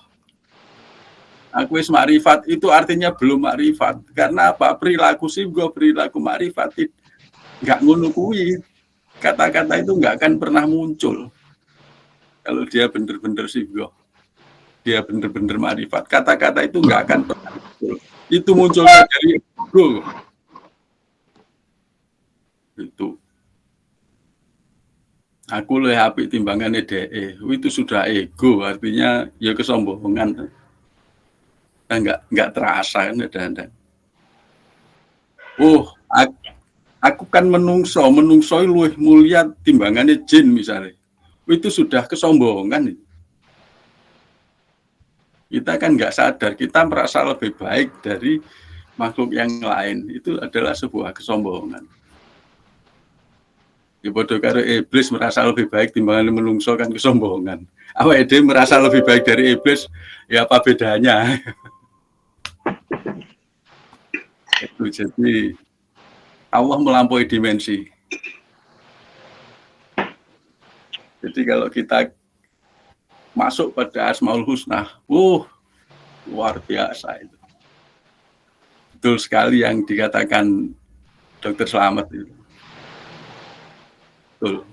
Aku wis makrifat itu artinya belum makrifat. Karena apa? Perilaku sibgoh, perilaku makrifat enggak ngono kuwi. Kata-kata itu enggak akan pernah muncul. Kalau dia benar-benar sibgoh. Dia benar-benar makrifat. Kata-kata itu enggak akan pernah muncul. Itu munculnya dari ego. Itu. Aku lebih apik timbangannya DE. Itu sudah ego, artinya ya kesombongan. nggak terasa kan ada. Aku kan menungso luwih mulia timbangannya jin misalnya. Itu sudah kesombongan. Kita kan nggak sadar, kita merasa lebih baik dari makhluk yang lain. Itu adalah sebuah kesombongan. Ya bodoh karo iblis merasa lebih baik timbangan menungso kan kesombongan. Awake dhewe merasa lebih baik dari iblis, ya apa bedanya? Itu jadi Allah melampaui dimensi. Jadi kalau kita masuk pada Asmaul Husna, luar biasa itu. Betul sekali yang dikatakan Dr. Slamet itu. Betul.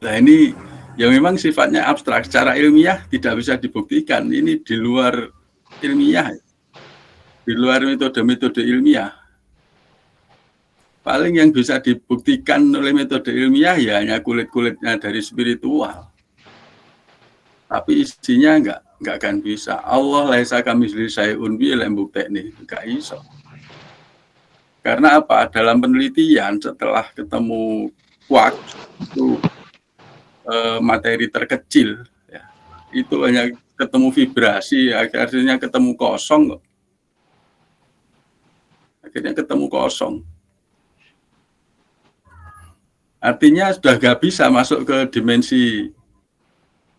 Nah ini ya memang sifatnya abstrak, secara ilmiah tidak bisa dibuktikan. Ini di luar ilmiah, di luar metode-metode ilmiah. Paling yang bisa dibuktikan oleh metode ilmiah ya hanya kulit-kulitnya dari spiritual. Tapi isinya enggak akan bisa. Allah laisa kamitslihi syai'un bi lembuk teknik, enggak iso. Karena apa? Dalam penelitian setelah ketemu kuark itu materi terkecil, ya, itu hanya ketemu vibrasi, akhirnya ketemu kosong. Akhirnya ketemu kosong. Artinya sudah nggak bisa masuk ke dimensi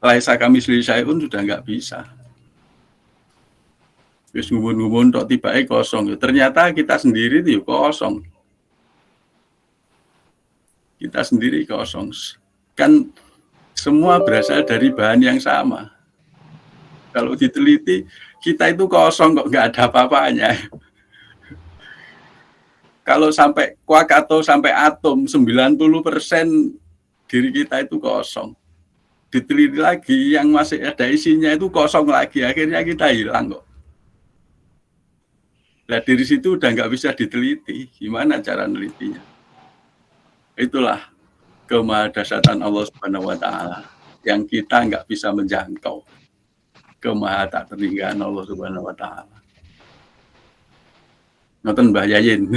laisa kamitslihi syai'un, sudah nggak bisa. Terus ngumun-ngumun tok tiba-tiba kosong. Ternyata kita sendiri itu kosong. Kita sendiri kosong. Kan semua berasal dari bahan yang sama. Kalau diteliti, kita itu kosong kok, nggak ada apa-apanya. Kalau sampai kuark atau sampai atom, 90% diri kita itu kosong. Diteliti lagi, yang masih ada isinya itu kosong lagi. Akhirnya kita hilang kok. Nah dari situ udah nggak bisa diteliti. Gimana cara nelitinya? Itulah kemahadasatan Allah Subhanahu Wa Taala yang kita nggak bisa menjangkau. Kemahatertinggalan Allah Subhanahu Wa Taala. Nonton Mbah Yayin.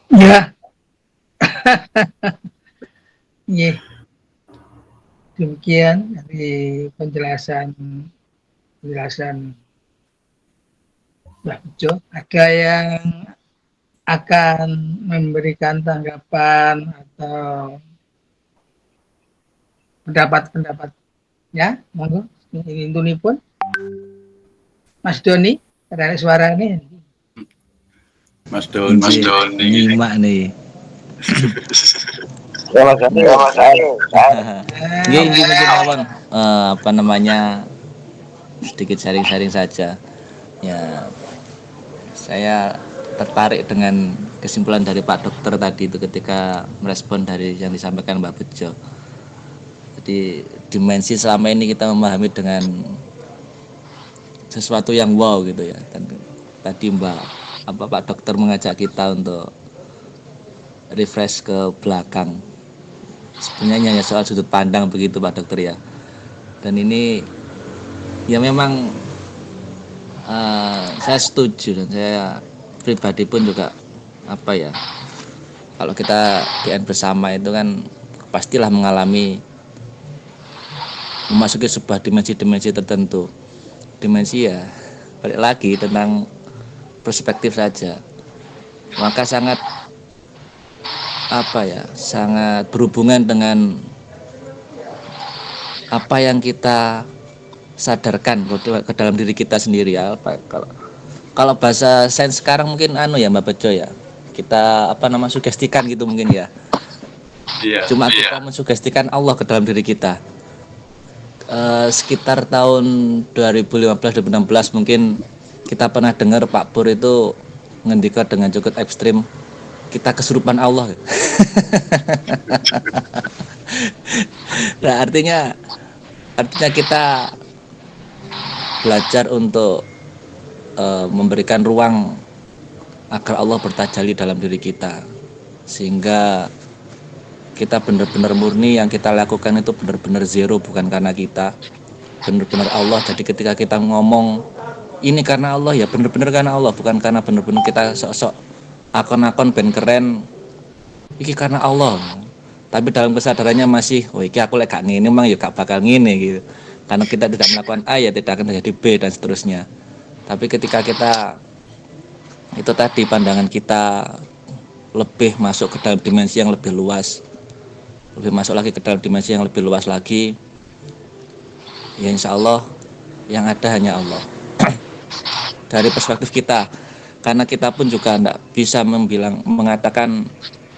Ya. Yeah. Demikian dari penjelasan Mbak Bejo. Ada yang akan memberikan tanggapan atau pendapat-pendapatnya? Monggo, ini pun. Mas Doni, ada suara ini. Mas Doni. Nyimak nih. Gini mungkin apa namanya, sedikit sharing-sharing saja. Ya, saya tertarik dengan kesimpulan dari Pak Dokter tadi itu ketika merespon dari yang disampaikan Mbak Bejo. Jadi dimensi selama ini kita memahami dengan sesuatu yang wow gitu ya. Dan tadi Pak Dokter mengajak kita untuk refresh ke belakang. Sebenarnya hanya soal sudut pandang begitu Pak Dokter ya. Dan ini ya memang saya setuju, dan saya pribadi pun juga kalau kita DN bersama itu kan pastilah mengalami memasuki sebuah dimensi-dimensi tertentu. Dimensi ya balik lagi tentang perspektif saja. Maka sangat sangat berhubungan dengan apa yang kita sadarkan ke dalam diri kita sendiri ya. Kalau bahasa sains sekarang mungkin ya Mbak Bejo ya, kita sugestikan gitu mungkin ya. Cuma kita mensugestikan Allah ke dalam diri kita. Sekitar tahun 2015-2016 mungkin kita pernah dengar Pak Pur itu ngendika dengan cukup ekstrim, kita kesurupan Allah. Nah artinya kita belajar untuk memberikan ruang agar Allah bertajalli dalam diri kita, sehingga kita benar-benar murni, yang kita lakukan itu benar-benar zero, bukan karena kita, benar-benar Allah. Jadi ketika kita ngomong ini karena Allah, ya benar-benar karena Allah, bukan karena benar-benar kita sok-sok akon-akon ben keren iki karena Allah. Tapi dalam kesadarannya masih, oh iki aku lek gak ngene emang ya gak bakal ngene gitu. Karena kita tidak melakukan A ya tidak akan terjadi B dan seterusnya. Tapi ketika kita itu tadi pandangan kita lebih masuk ke dalam dimensi yang lebih luas, lebih masuk lagi ke dalam dimensi yang lebih luas lagi, ya insya Allah yang ada hanya Allah. Dari perspektif kita, karena kita pun juga tidak bisa mengatakan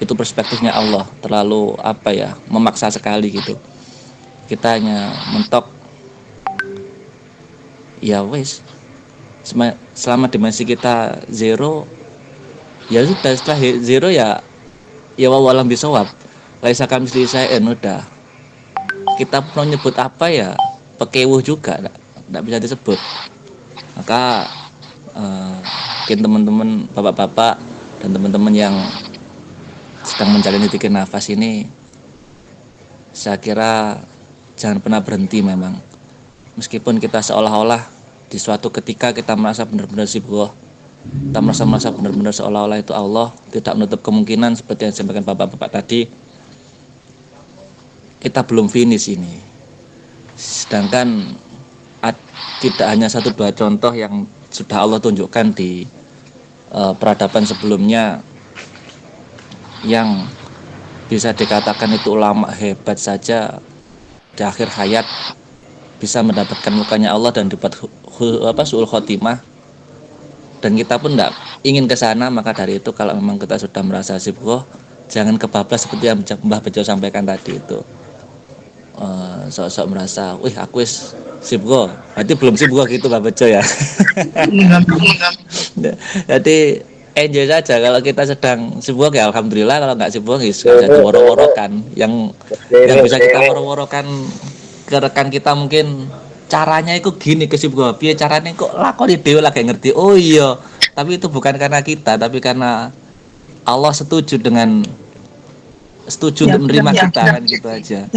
itu perspektifnya Allah, terlalu apa ya, memaksa sekali gitu. Kita hanya mentok ya wes, selama dimensi kita zero ya sudah, setelah zero ya wawalam bisawab, laisa kamitslihi syai'un, udah. Kita mau nyebut apa ya pekewuh juga tidak bisa disebut. Maka mungkin teman-teman bapak-bapak dan teman-teman yang sedang menjalani zikir nafas ini, saya kira jangan pernah berhenti memang. Meskipun kita seolah-olah di suatu ketika kita merasa benar-benar sibuk, kita merasa benar-benar seolah-olah itu Allah, tidak menutup kemungkinan seperti yang disampaikan bapak-bapak tadi, kita belum finish ini. Sedangkan tidak hanya 1-2 contoh yang sudah Allah tunjukkan di peradaban sebelumnya, yang bisa dikatakan itu ulama hebat saja di akhir hayat bisa mendapatkan mukanya Allah dan dapat su'ul khotimah. Dan kita pun tidak ingin ke sana. Maka dari itu kalau memang kita sudah merasa sibuk, jangan kebablas seperti yang Mbah Bejo sampaikan tadi itu. Sok-sok merasa, wih aku wis sibuk, berarti belum sibuk gitu Mbah Bejo ya. Jadi enjoy saja. Kalau kita sedang sibuk ya alhamdulillah, kalau nggak sibuk ya bisa diworo-worokan. Yang bisa kita woro-worokan ke rekan kita mungkin, caranya itu gini kesibukan, piye caranya kok lakoni dhewe lagi ngerti. Oh iya, tapi itu bukan karena kita, tapi karena Allah setuju untuk menerima kita kan, gitu aja.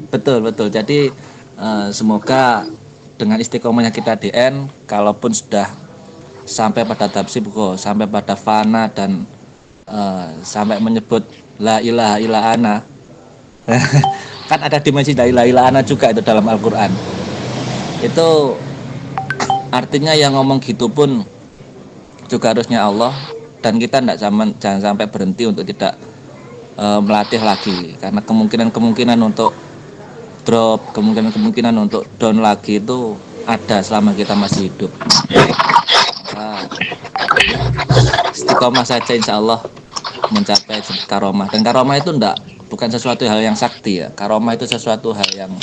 Betul. Jadi semoga dengan istiqomahnya kita DN, kalaupun sudah sampai pada tahap sibuk, sampai pada fana dan sampai menyebut la ilaha illa ana kan ada dimensi la ilaha illa ana juga itu dalam Al-Quran. Itu artinya yang ngomong gitu pun juga harusnya Allah, dan kita jangan sampai berhenti untuk tidak melatih lagi, karena kemungkinan untuk drop, kemungkinan untuk down lagi itu ada selama kita masih hidup. Istiqomah saja insya Allah mencapai karomah. Dan karomah itu bukan sesuatu hal yang sakti ya. Karomah itu sesuatu hal yang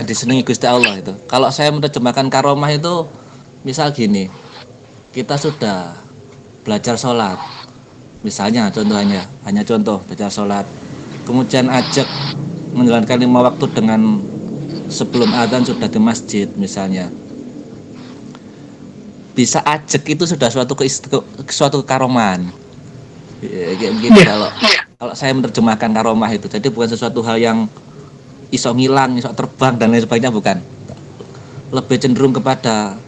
disenangi Gusti Allah itu. Kalau saya menerjemahkan karomah itu misal gini, kita sudah belajar sholat, misalnya contohnya, hanya contoh belajar sholat, kemudian ajak menjalankan 5 waktu dengan sebelum adzan sudah di masjid misalnya, bisa ajak itu sudah suatu karoman. Kayak begitu kalau saya menerjemahkan karomah itu. Jadi bukan sesuatu hal yang iso ngilang, iso terbang dan lain sebagainya, bukan. Lebih cenderung kepada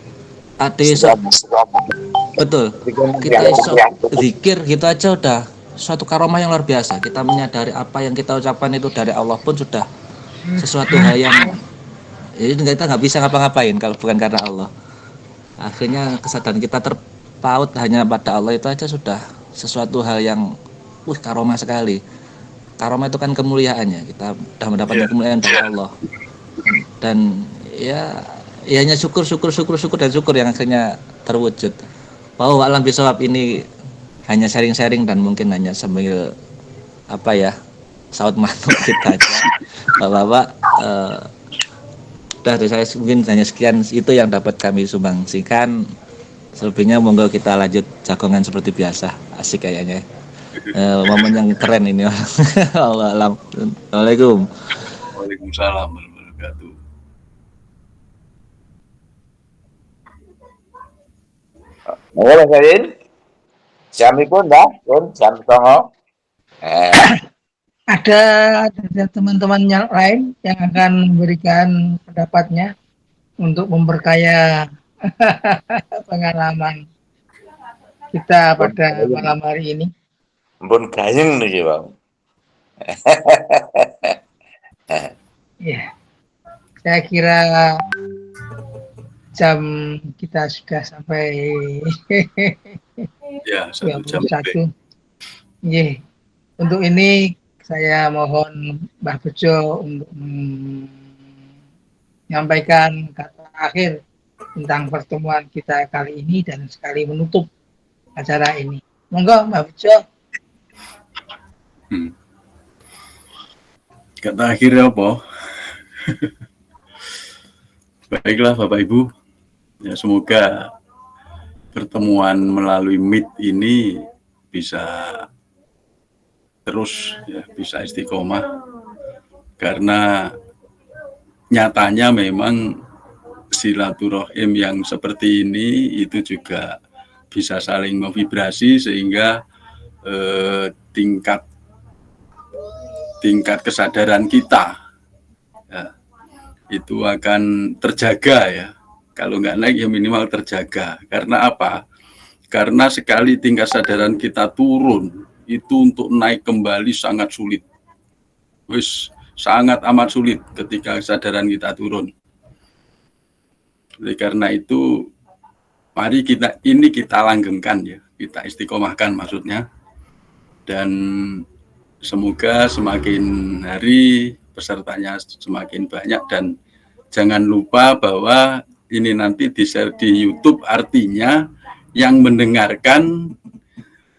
betul. Kita iso zikir gitu aja udah suatu karomah yang luar biasa. Kita menyadari apa yang kita ucapkan itu dari Allah pun sudah sesuatu hal yang kita nggak bisa ngapa-ngapain kalau bukan karena Allah. Akhirnya kesadaran kita terpaut hanya pada Allah itu aja sudah sesuatu hal yang karomah sekali. Karomah itu kan kemuliaannya, kita sudah mendapatkan kemuliaan dari Allah. Dan ya hanya syukur yang akhirnya terwujud. Bahwa alam bisawab ini hanya sharing-sharing dan mungkin hanya sambil saut manuk kita aja. Bapak-bapak, udah dari saya mungkin hanya sekian itu yang dapat kami sumbangsikan. Selebihnya monggo kita lanjut jagongan seperti biasa. Asik kayaknya. Momen yang keren ini. Assalamualaikum. Waalaikumsalam warahmatullahi wabarakatuh. Boleh Sayin? Jamipun dah, jam 09.00. Ada teman-teman yang lain yang akan memberikan pendapatnya untuk memperkaya pengalaman kita pada malam hari ini. Ampun gayeng nih Bang. Ya, saya kira jam kita sudah sampai Ya, 21. Yeah. Untuk ini saya mohon Mbah Bejo untuk menyampaikan kata akhir tentang pertemuan kita kali ini dan sekali menutup acara ini. Monggo Mbah Bejo. Kata akhirnya apa? Baiklah Bapak Ibu, ya semoga pertemuan melalui Meet ini bisa terus ya, bisa istiqomah, karena nyatanya memang silaturahim yang seperti ini itu juga bisa saling memvibrasi sehingga tingkat kesadaran kita ya, itu akan terjaga ya. Kalau nggak naik ya minimal terjaga. Karena apa? Karena sekali tingkat kesadaran kita turun, itu untuk naik kembali sangat sulit. Sangat amat sulit ketika kesadaran kita turun. Oleh karena itu, mari kita langgengkan ya, kita istiqomahkan maksudnya. Dan semoga semakin hari pesertanya semakin banyak, dan jangan lupa bahwa ini nanti di-share di YouTube, artinya yang mendengarkan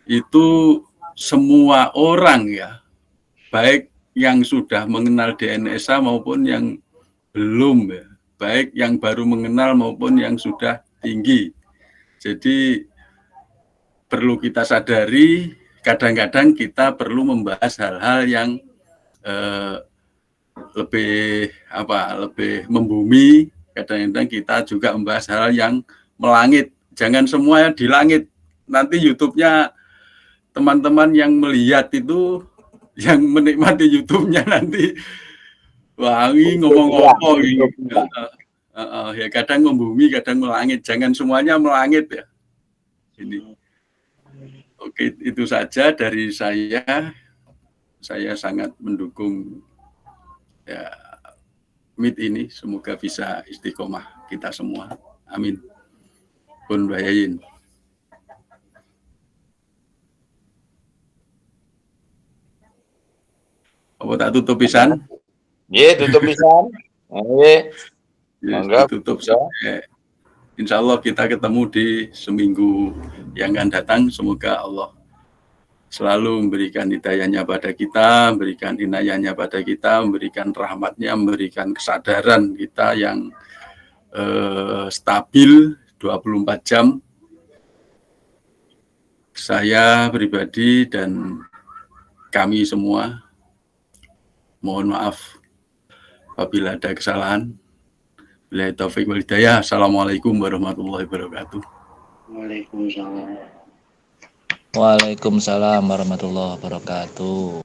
itu semua orang ya, baik yang sudah mengenal DNSA maupun yang belum ya, baik yang baru mengenal maupun yang sudah tinggi. Jadi perlu kita sadari, kadang-kadang kita perlu membahas hal-hal yang lebih membumi. Kadang-kadang kita juga membahas hal yang melangit. Jangan semua di langit. Nanti YouTube-nya teman-teman yang melihat itu, yang menikmati YouTube-nya nanti wangi ngomong-ngomong gitu. Ya kadang membumi, kadang melangit. Jangan semuanya melangit ya. Ini. Oke, itu saja dari saya. Saya sangat mendukung ya Meet ini, semoga bisa istiqomah kita semua. Amin. Pun bayain. Apa tak tutup pisan? Tutup pisan. Monggo tutup sampai insya Allah kita ketemu di seminggu yang akan datang. Semoga Allah selalu memberikan hidayahnya pada kita, memberikan inayahnya pada kita, memberikan rahmatnya, memberikan kesadaran kita yang stabil 24 jam. Saya pribadi dan kami semua mohon maaf apabila ada kesalahan. Billahi taufiq wal hidayah. Assalamualaikum warahmatullahi wabarakatuh. Waalaikumsalam. Waalaikumsalam warahmatullahi wabarakatuh.